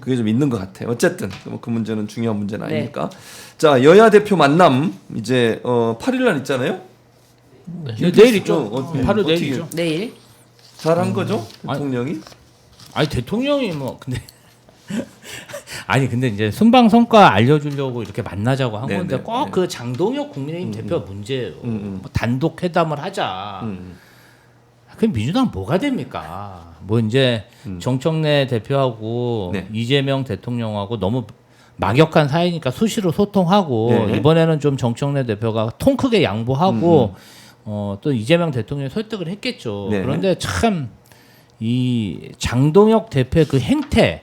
그게 좀 있는 것 같아요. 어쨌든 그 문제는 중요한 문제는 아니니까. 자, 여야 대표 만남 이제 8일날 있잖아요. 내일 있죠. 8월 내일이죠. 내일. 잘한 거죠, 대통령이? 아니 대통령이 뭐 근데 아니 근데 이제 순방 성과 알려주려고 이렇게 만나자고 한 네네, 건데 꼭 그 장동혁 국민의힘 대표가 문제예요. 뭐 단독 회담을 하자. 그럼 민주당 뭐가 됩니까? 뭐 이제 정청래 대표하고 네. 이재명 대통령하고 너무 막역한 사이니까 수시로 소통하고 네. 이번에는 좀 정청래 대표가 통 크게 양보하고 또 이재명 대통령이 설득을 했겠죠. 네. 그런데 참 이 장동혁 대표의 그 행태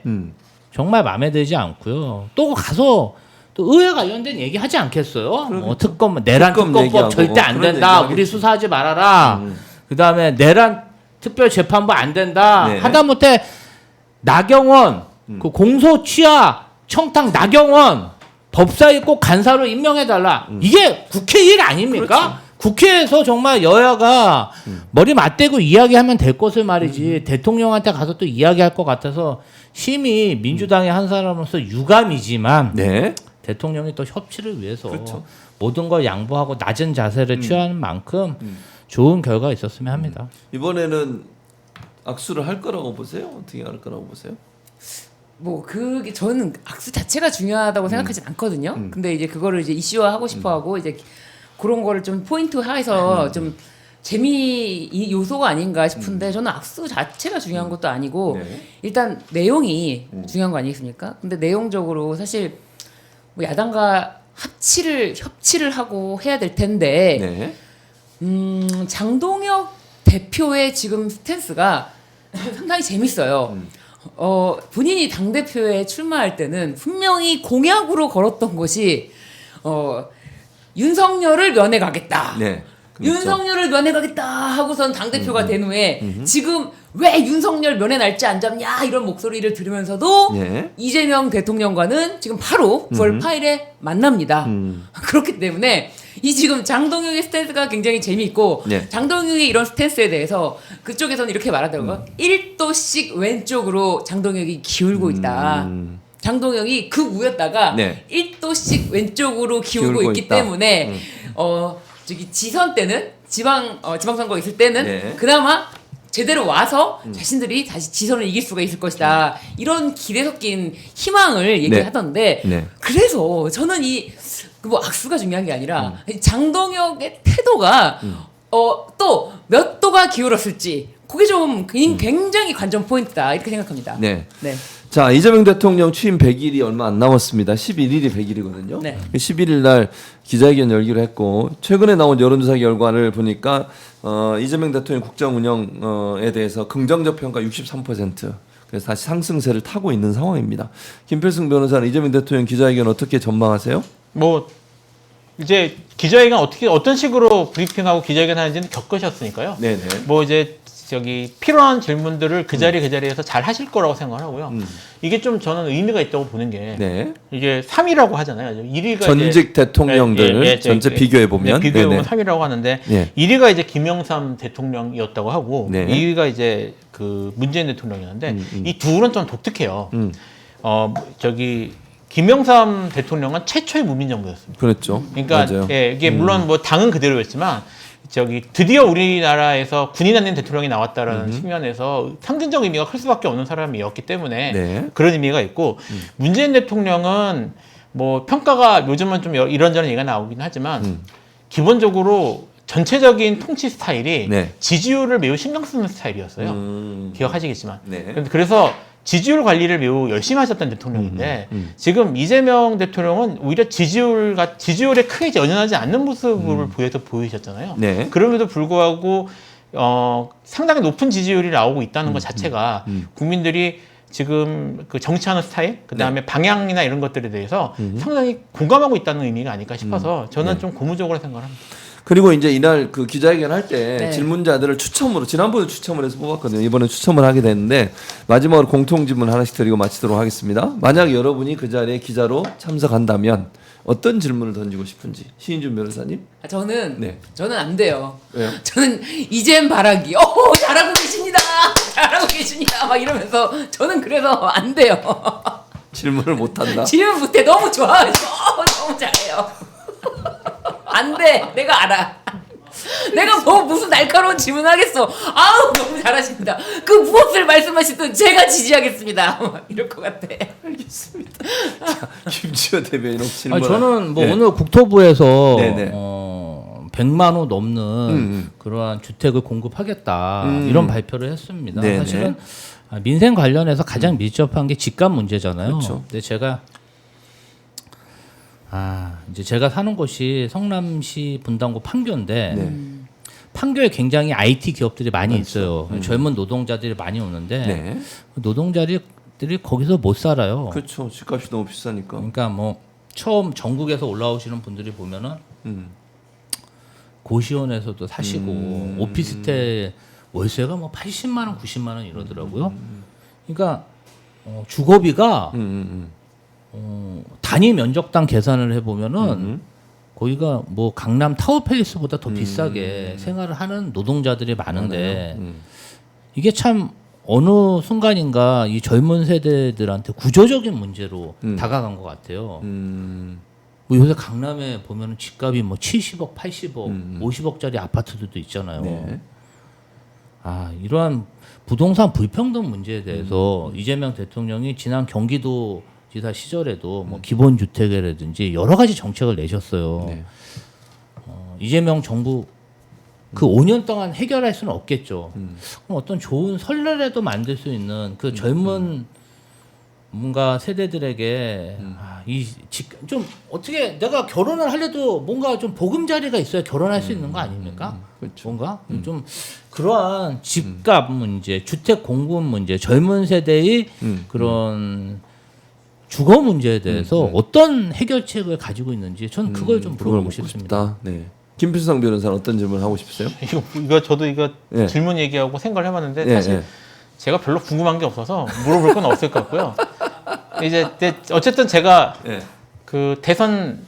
정말 마음에 들지 않고요. 또 가서 또 의회 관련된 얘기 하지 않겠어요? 뭐 특검, 내란 특검 특검법 얘기하고 절대 안 그런 된다. 얘기하겠지. 우리 수사하지 말아라. 그다음에 내란 특별재판부 안 된다. 네. 하다못해 나경원 그 공소 취하 청탁 나경원 법사위 꼭 간사로 임명해달라. 이게 국회 일 아닙니까? 그렇죠. 국회에서 정말 여야가 머리 맞대고 이야기하면 될 것을 말이지 대통령한테 가서 또 이야기할 것 같아서 심히 민주당의 한 사람으로서 유감이지만 네. 대통령이 또 협치를 위해서 그렇죠. 모든 걸 양보하고 낮은 자세를 취하는 만큼 좋은 결과가 있었으면 합니다. 이번에는 악수를 할 거라고 보세요? 어떻게 할 거라고 보세요? 뭐 그게 저는 악수 자체가 중요하다고 생각하진 않거든요. 근데 이제 그거를 이제 이슈화하고 싶어하고 이제 그런 거를 좀 포인트화해서 좀 재미 이 요소가 아닌가 싶은데 저는 악수 자체가 중요한 것도 아니고 네. 일단 내용이 중요한 거 아니겠습니까? 근데 내용적으로 사실 뭐 야당과 협치를 하고 해야 될 텐데 네. 장동혁 대표의 지금 스탠스가 상당히 재밌어요. 본인이 당대표에 출마할 때는 분명히 공약으로 걸었던 것이 윤석열을 면회가겠다. 네. 그렇죠. 윤석열을 면회가겠다 하고선 당대표가 된 후에 지금 왜 윤석열 면회 날짜 안 잡냐 이런 목소리를 들으면서도 네. 이재명 대통령과는 지금 바로 9월 8일에 만납니다. 그렇기 때문에 이 지금 장동혁의 스탠스가 굉장히 재미있고 네. 장동혁의 이런 스탠스에 대해서 그쪽에서는 이렇게 말하더라고요. 1도씩 왼쪽으로 장동혁이 기울고 있다. 장동혁이 극우였다가 네. 1도씩 왼쪽으로 기울고 기울고 있기 있다. 때문에 저기 지선 때는 지방선거 있을 때는 네. 그나마 제대로 와서 자신들이 다시 지선을 이길 수가 있을 것이다. 이런 기대 섞인 희망을 얘기하던데 네. 그래서 저는 뭐 악수가 중요한 게 아니라 장동혁의 태도가 또 몇 도가 기울었을지 그게 좀 굉장히 관전 포인트다 이렇게 생각합니다. 네. 네. 자, 이재명 대통령 취임 100일이 얼마 안 남았습니다. 11일이 100일이거든요. 네. 11일 날 기자회견 열기로 했고 최근에 나온 여론조사 결과를 보니까 이재명 대통령 국정 운영에 대해서 긍정적 평가 63%. 그래서 다시 상승세를 타고 있는 상황입니다. 김필승 변호사는 이재명 대통령 기자회견 어떻게 전망하세요? 뭐 이제 기자회견 어떤 식으로 브리핑하고 기자회견 하는지는 겪으셨으니까요. 네네. 뭐 이제 필요한 질문들을 그 자리에서 잘 하실 거라고 생각을 하고요. 이게 좀 저는 의미가 있다고 보는 게 네. 이게 3위라고 하잖아요. 1위가 전직 대통령들 전체 비교해 보면 비교해 보면 3위라고 하는데 네. 1위가 이제 김영삼 대통령이었다고 하고 네. 2위가 이제 그 문재인 대통령이었는데 이 둘은 좀 독특해요. 김영삼 대통령은 최초의 무민 정부였습니다. 그렇죠. 그러니까 맞아요. 예, 이게 물론 뭐 당은 그대로였지만 드디어 우리나라에서 군인 아닌 대통령이 나왔다라는 측면에서 상징적 의미가 클 수밖에 없는 사람이었기 때문에 네. 그런 의미가 있고 문재인 대통령은 뭐 평가가 요즘은 좀 이런저런 얘기가 나오긴 하지만 기본적으로 전체적인 통치 스타일이 네. 지지율을 매우 신경 쓰는 스타일이었어요. 기억하시겠지만. 네. 그래서 지지율 관리를 매우 열심히 하셨던 대통령인데 지금 이재명 대통령은 오히려 지지율에 크게 연연하지 않는 모습을 보이셨잖아요. 네. 그럼에도 불구하고 상당히 높은 지지율이 나오고 있다는 것 자체가 국민들이 지금 그 정치하는 스타일, 그 다음에 방향이나 이런 것들에 대해서 상당히 공감하고 있다는 의미가 아닐까 싶어서 저는 좀 고무적으로 생각을 합니다. 그리고 이제 이날 그 기자회견 할 때 네. 질문자들을 추첨으로 지난번에 추첨을 해서 뽑았거든요. 이번에 추첨을 하게 됐는데 마지막으로 공통 질문 하나씩 드리고 마치도록 하겠습니다. 만약 여러분이 그 자리에 기자로 참석한다면 어떤 질문을 던지고 싶은지 신인준 변호사님. 저는 안 돼요. 왜요? 저는 이젠 바라기. 잘하고 계십니다. 잘하고 계십니다. 막 이러면서 저는 그래서 안 돼요. 질문을 못 한다. 질문 못해. 너무 좋아. 너무 잘해요. 안 돼. 내가 알아. 내가 뭐 무슨 날카로운 질문하겠어. 아우 너무 잘하신다. 그 무엇을 말씀하시든 제가 지지하겠습니다. 막 이럴 것 같아. 알겠습니다. 자, 김지호 대변인 혹시 질문. 저는 뭐 네. 오늘 국토부에서 네네. 100만 호 넘는 그러한 주택을 공급하겠다 이런 발표를 했습니다. 네네. 사실은 민생 관련해서 가장 밀접한 게 집값 문제잖아요. 그렇죠. 근데 제가 이제 제가 사는 곳이 성남시 분당구 판교인데 네. 판교에 굉장히 IT 기업들이 많이 있어요. 젊은 노동자들이 많이 오는데 네. 노동자들이 거기서 못 살아요. 그렇죠. 집값이 너무 비싸니까. 그러니까 뭐 처음 전국에서 올라오시는 분들이 보면은 음. 고시원에서도 사시고 오피스텔 월세가 뭐 80만 원, 90만 원 이러더라고요. 그러니까 주거비가 단위 면적당 계산을 해보면은 거기가 뭐 강남 타워팰리스보다 더 비싸게 생활을 하는 노동자들이 많은데 이게 참 어느 순간인가 이 젊은 세대들한테 구조적인 문제로 다가간 것 같아요. 뭐 요새 강남에 보면은 집값이 뭐 70억, 80억, 50억짜리 아파트들도 있잖아요. 네. 이러한 부동산 불평등 문제에 대해서 이재명 대통령이 지난 경기도 지사 시절에도 뭐 기본 주택이라든지 여러 가지 정책을 내셨어요. 네. 이재명 정부 그 5년 동안 해결할 수는 없겠죠. 그럼 어떤 좋은 선례라도 만들 수 있는 그 젊은 뭔가 세대들에게 좀 어떻게 내가 결혼을 하려도 뭔가 좀 보금자리가 있어야 결혼할 수 있는 거 아닙니까? 그렇죠. 뭔가 좀 그러한 집값 문제, 주택 공급 문제, 젊은 세대의 그런 주거 문제에 대해서 어떤 해결책을 가지고 있는지 저는 그걸 좀 그걸 물어보고 묻고 싶습니다. 싶다. 네. 김필성 변호사는 어떤 질문 하고 싶으세요? 이거 저도 이거 네. 질문 얘기하고 생각을 해봤는데 네, 사실 네. 제가 별로 궁금한 게 없어서 물어볼 건 없을 것 같고요. 이제 어쨌든 제가 네. 그 대선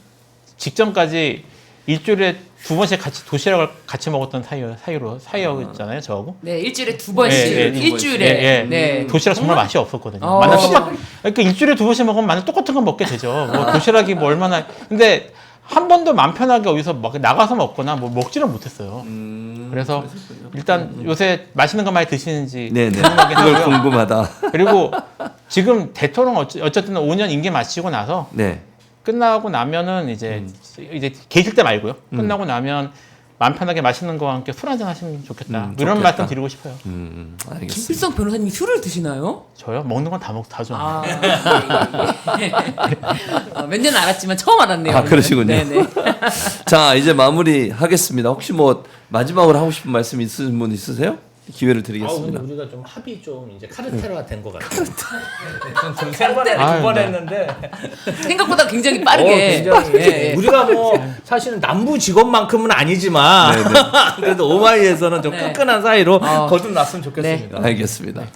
직전까지 일주일에 2번씩 같이 도시락을 같이 먹었던 사이였잖아요, 저하고. 네, 일주일에 2번씩. 예, 예, 일주일에. 예, 예. 네. 도시락 정말 맛이 없었거든요. 어. 만날 그러니까 일주일에 2번씩 먹으면 만날 똑같은 거 먹게 되죠. 뭐 도시락이 뭐 얼마나 근데 한 번도 마음 편하게 어디서 나가서 먹거나 뭐 먹지는 못했어요. 그래서 일단 요새 맛있는 거 많이 드시는지 네네. 궁금하긴 그걸 하고요. 궁금하다. 그리고 지금 대통령 어쨌든 5년 임기 마치고 나서 네. 끝나고 나면은 이제 계실 때 말고요. 끝나고 나면 마음 편하게 맛있는 거와 함께 술 한잔 하시면 좋겠다. 이런 좋겠다. 말씀 드리고 싶어요. 알겠습니다. 김필성 변호사님이 술을 드시나요? 저요? 먹는 건 다 좋아해요. 몇 년 알았지만 처음 알았네요. 오늘. 그러시군요. 네네. 자, 이제 마무리 하겠습니다. 혹시 뭐 마지막으로 하고 싶은 말씀 있으신 분 있으세요? 기회를 드리겠습니다. 우리가 좀 합이 좀 이제 카르텔화 된 것 같아요. 두세 번에 아유, 두번 네. 했는데 생각보다 굉장히 빠르게. 굉장히 예, 예. 우리가 뭐 사실은 남부 직원만큼은 아니지만 그래도 오마이에서는 좀 네. 끈끈한 사이로 거듭났으면 좋겠습니다. 알겠습니다.